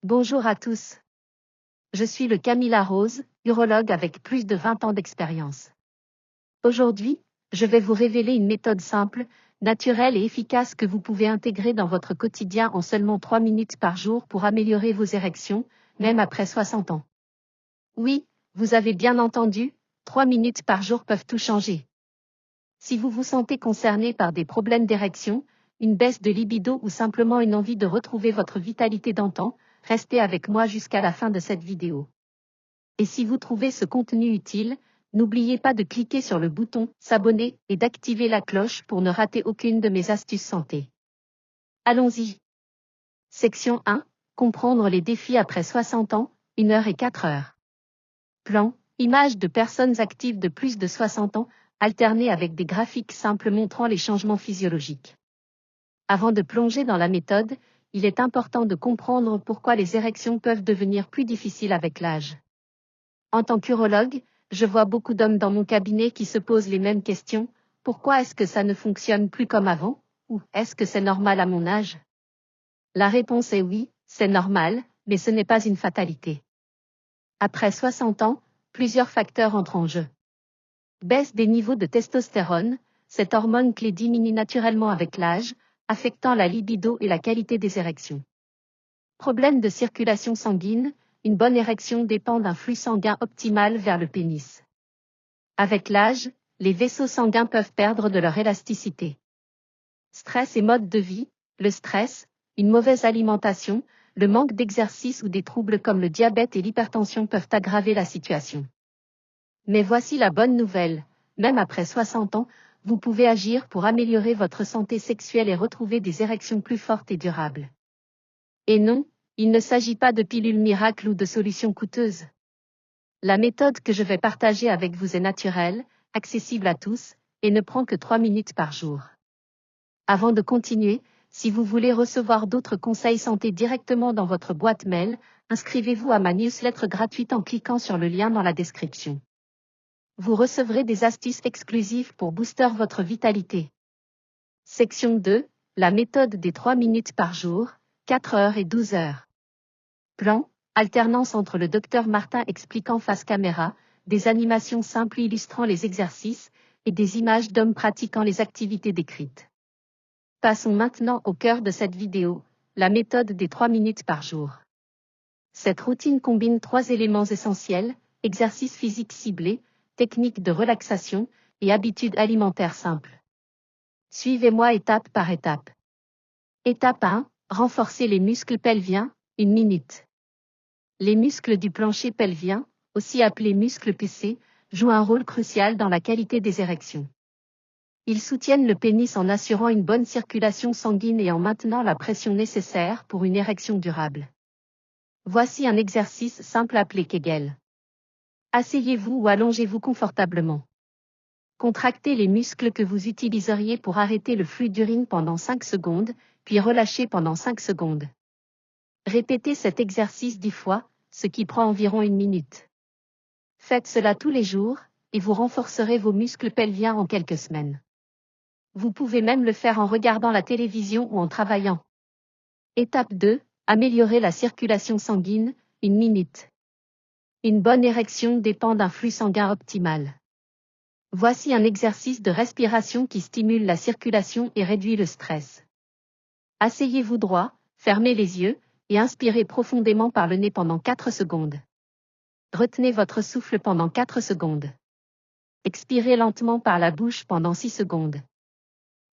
Bonjour à tous. Je suis le Camilla Rose, urologue avec plus de 20 ans d'expérience. Aujourd'hui, je vais vous révéler une méthode simple, naturelle et efficace que vous pouvez intégrer dans votre quotidien en seulement 3 minutes par jour pour améliorer vos érections, même après 60 ans. Oui, vous avez bien entendu, 3 minutes par jour peuvent tout changer. Si vous vous sentez concerné par des problèmes d'érection, une baisse de libido ou simplement une envie de retrouver votre vitalité d'antan, restez avec moi jusqu'à la fin de cette vidéo. Et si vous trouvez ce contenu utile, n'oubliez pas de cliquer sur le bouton « S'abonner » et d'activer la cloche pour ne rater aucune de mes astuces santé. Allons-y. Section 1. Comprendre les défis après 60 ans, 1 heure et 4 heures. Plan, images de personnes actives de plus de 60 ans, alternées avec des graphiques simples montrant les changements physiologiques. Avant de plonger dans la méthode, il est important de comprendre pourquoi les érections peuvent devenir plus difficiles avec l'âge. En tant qu'urologue, je vois beaucoup d'hommes dans mon cabinet qui se posent les mêmes questions. Pourquoi est-ce que ça ne fonctionne plus comme avant? Ou est-ce que c'est normal à mon âge? La réponse est oui, c'est normal, mais ce n'est pas une fatalité. Après 60 ans, plusieurs facteurs entrent en jeu. Baisse des niveaux de testostérone, cette hormone clé diminue naturellement avec l'âge, affectant la libido et la qualité des érections. Problème de circulation sanguine, une bonne érection dépend d'un flux sanguin optimal vers le pénis. Avec l'âge, les vaisseaux sanguins peuvent perdre de leur élasticité. Stress et mode de vie, le stress, une mauvaise alimentation, le manque d'exercice ou des troubles comme le diabète et l'hypertension peuvent aggraver la situation. Mais voici la bonne nouvelle, même après 60 ans, vous pouvez agir pour améliorer votre santé sexuelle et retrouver des érections plus fortes et durables. Et non, il ne s'agit pas de pilules miracles ou de solutions coûteuses. La méthode que je vais partager avec vous est naturelle, accessible à tous, et ne prend que 3 minutes par jour. Avant de continuer, si vous voulez recevoir d'autres conseils santé directement dans votre boîte mail, inscrivez-vous à ma newsletter gratuite en cliquant sur le lien dans la description. Vous recevrez des astuces exclusives pour booster votre vitalité. Section 2, la méthode des 3 minutes par jour, 4 heures et 12 heures. Plan, alternance entre le docteur Martin expliquant face caméra, des animations simples illustrant les exercices, et des images d'hommes pratiquant les activités décrites. Passons maintenant au cœur de cette vidéo, la méthode des 3 minutes par jour. Cette routine combine 3 éléments essentiels, exercice physique ciblé, technique de relaxation, et habitudes alimentaires simples. Suivez-moi étape par étape. Étape 1, renforcer les muscles pelviens, 1 minute. Les muscles du plancher pelvien, aussi appelés muscles PC, jouent un rôle crucial dans la qualité des érections. Ils soutiennent le pénis en assurant une bonne circulation sanguine et en maintenant la pression nécessaire pour une érection durable. Voici un exercice simple appelé Kegel. Asseyez-vous ou allongez-vous confortablement. Contractez les muscles que vous utiliseriez pour arrêter le flux d'urine pendant 5 secondes, puis relâchez pendant 5 secondes. Répétez cet exercice 10 fois, ce qui prend environ 1 minute. Faites cela tous les jours, et vous renforcerez vos muscles pelviens en quelques semaines. Vous pouvez même le faire en regardant la télévision ou en travaillant. Étape 2, améliorer la circulation sanguine, 1 minute. Une bonne érection dépend d'un flux sanguin optimal. Voici un exercice de respiration qui stimule la circulation et réduit le stress. Asseyez-vous droit, fermez les yeux, et inspirez profondément par le nez pendant 4 secondes. Retenez votre souffle pendant 4 secondes. Expirez lentement par la bouche pendant 6 secondes.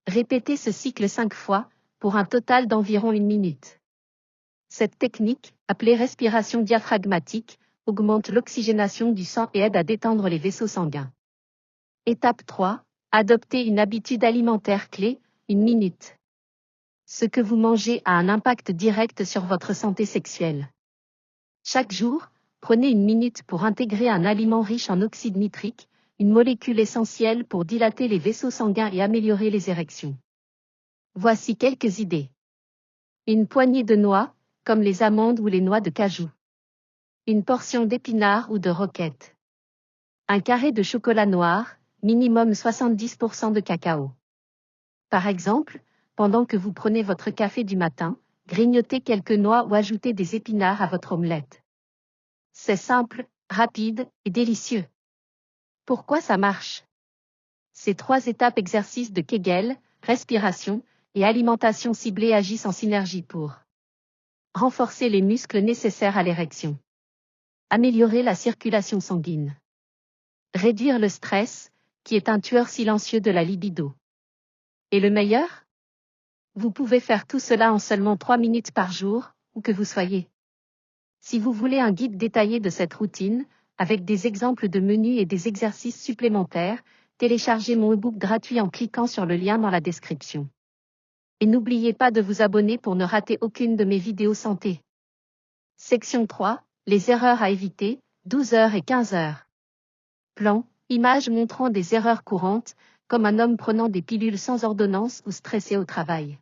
Répétez ce cycle 5 fois, pour un total d'environ 1 minute. Cette technique, appelée respiration diaphragmatique, augmente l'oxygénation du sang et aide à détendre les vaisseaux sanguins. Étape 3, adoptez une habitude alimentaire clé, 1 minute. Ce que vous mangez a un impact direct sur votre santé sexuelle. Chaque jour, prenez 1 minute pour intégrer un aliment riche en oxyde nitrique, une molécule essentielle pour dilater les vaisseaux sanguins et améliorer les érections. Voici quelques idées. Une poignée de noix, comme les amandes ou les noix de cajou. Une portion d'épinards ou de roquettes. Un carré de chocolat noir, minimum 70% de cacao. Par exemple, pendant que vous prenez votre café du matin, Grignotez quelques noix ou ajoutez des épinards à votre omelette. C'est simple, rapide et délicieux. Pourquoi ça marche? Ces 3 étapes exercices de Kegel, respiration et alimentation ciblée agissent en synergie pour renforcer les muscles nécessaires à l'érection, améliorer la circulation sanguine, réduire le stress, qui est un tueur silencieux de la libido. Et le meilleur? Vous pouvez faire tout cela en seulement 3 minutes par jour, où que vous soyez. Si vous voulez un guide détaillé de cette routine, avec des exemples de menus et des exercices supplémentaires, téléchargez mon e-book gratuit en cliquant sur le lien dans la description. Et n'oubliez pas de vous abonner pour ne rater aucune de mes vidéos santé. Section 3, les erreurs à éviter, 12 heures et 15 heures. Plan, images montrant des erreurs courantes, comme un homme prenant des pilules sans ordonnance ou stressé au travail.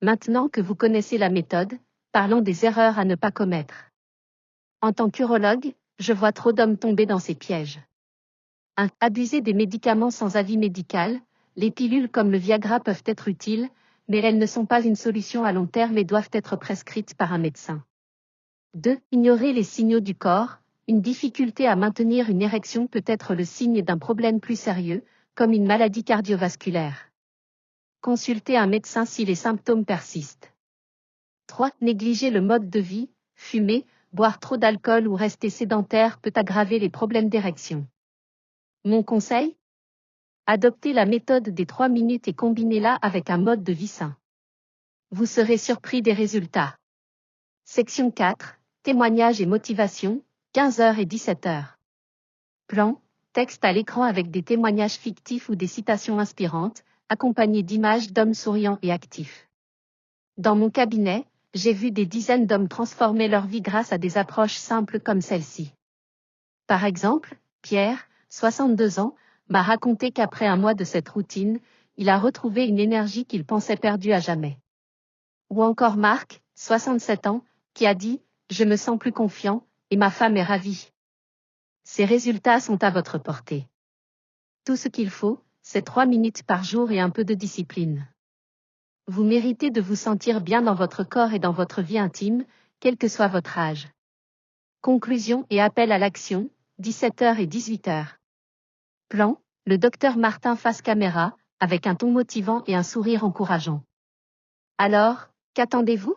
Maintenant que vous connaissez la méthode, parlons des erreurs à ne pas commettre. En tant qu'urologue, je vois trop d'hommes tomber dans ces pièges. 1. Abuser des médicaments sans avis médical. Les pilules comme le Viagra peuvent être utiles, mais elles ne sont pas une solution à long terme et doivent être prescrites par un médecin. 2. Ignorer les signaux du corps. Une difficulté à maintenir une érection peut être le signe d'un problème plus sérieux, comme une maladie cardiovasculaire. Consultez un médecin si les symptômes persistent. 3. Négliger le mode de vie. Fumer, boire trop d'alcool ou rester sédentaire peut aggraver les problèmes d'érection. Mon conseil? Adoptez la méthode des 3 minutes et combinez-la avec un mode de vie sain. Vous serez surpris des résultats. Section 4, témoignages et motivation, 15 heures et 17 heures. Plan, texte à l'écran avec des témoignages fictifs ou des citations inspirantes, accompagnés d'images d'hommes souriants et actifs. Dans mon cabinet, j'ai vu des dizaines d'hommes transformer leur vie grâce à des approches simples comme celle-ci. Par exemple, Pierre, 62 ans, m'a raconté qu'après un mois de cette routine, il a retrouvé une énergie qu'il pensait perdue à jamais. Ou encore Marc, 67 ans, qui a dit « Je me sens plus confiant, et ma femme est ravie ». Ces résultats sont à votre portée. Tout ce qu'il faut, c'est 3 minutes par jour et un peu de discipline. Vous méritez de vous sentir bien dans votre corps et dans votre vie intime, quel que soit votre âge. Conclusion et appel à l'action, 17h et 18h. Plan, le docteur Martin face caméra, avec un ton motivant et un sourire encourageant. Alors, qu'attendez-vous?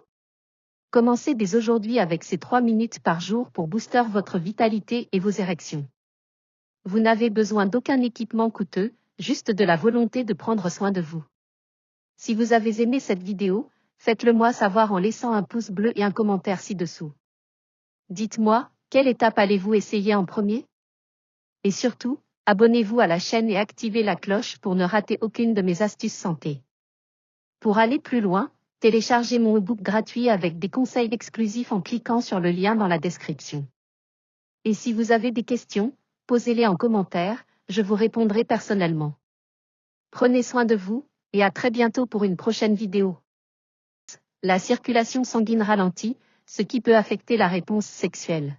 Commencez dès aujourd'hui avec ces 3 minutes par jour pour booster votre vitalité et vos érections. Vous n'avez besoin d'aucun équipement coûteux, juste de la volonté de prendre soin de vous. Si vous avez aimé cette vidéo, faites-le moi savoir en laissant un pouce bleu et un commentaire ci-dessous. Dites-moi, quelle étape allez-vous essayer en premier? Et surtout, abonnez-vous à la chaîne et activez la cloche pour ne rater aucune de mes astuces santé. Pour aller plus loin, téléchargez mon e-book gratuit avec des conseils exclusifs en cliquant sur le lien dans la description. Et si vous avez des questions, posez-les en commentaire, je vous répondrai personnellement. Prenez soin de vous, et à très bientôt pour une prochaine vidéo. La circulation sanguine ralentit, ce qui peut affecter la réponse sexuelle.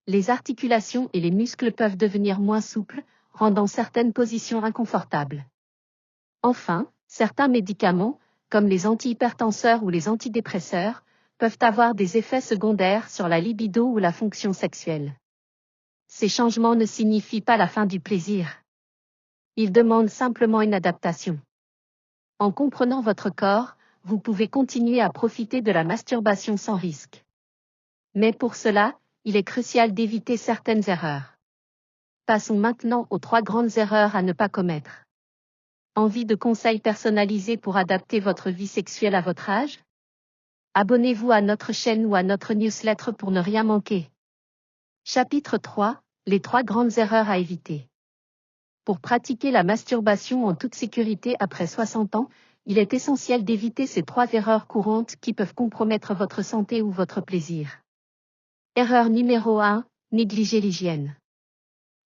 Les articulations et les muscles peuvent devenir moins souples, rendant certaines positions inconfortables. Enfin, certains médicaments, comme les antihypertenseurs ou les antidépresseurs, peuvent avoir des effets secondaires sur la libido ou la fonction sexuelle. Ces changements ne signifient pas la fin du plaisir. Ils demandent simplement une adaptation. En comprenant votre corps, vous pouvez continuer à profiter de la masturbation sans risque. Mais pour cela, il est crucial d'éviter certaines erreurs. Passons maintenant aux 3 grandes erreurs à ne pas commettre. Envie de conseils personnalisés pour adapter votre vie sexuelle à votre âge? Abonnez-vous à notre chaîne ou à notre newsletter pour ne rien manquer. Chapitre 3, les 3 grandes erreurs à éviter. Pour pratiquer la masturbation en toute sécurité après 60 ans, il est essentiel d'éviter ces 3 erreurs courantes qui peuvent compromettre votre santé ou votre plaisir. Erreur numéro 1, négliger l'hygiène.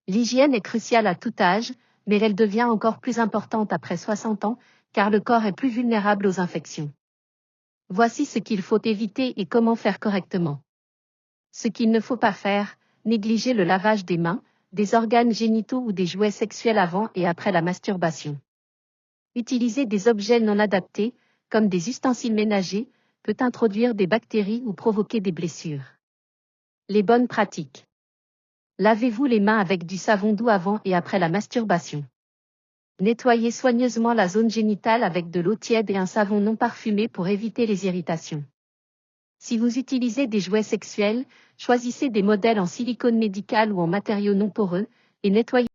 L'hygiène est cruciale à tout âge, mais elle devient encore plus importante après 60 ans, car le corps est plus vulnérable aux infections. Voici ce qu'il faut éviter et comment faire correctement. Ce qu'il ne faut pas faire, négliger le lavage des mains, des organes génitaux ou des jouets sexuels avant et après la masturbation. Utiliser des objets non adaptés, comme des ustensiles ménagers, peut introduire des bactéries ou provoquer des blessures. Les bonnes pratiques. Lavez-vous les mains avec du savon doux avant et après la masturbation. Nettoyez soigneusement la zone génitale avec de l'eau tiède et un savon non parfumé pour éviter les irritations. Si vous utilisez des jouets sexuels, choisissez des modèles en silicone médical ou en matériaux non poreux, et nettoyez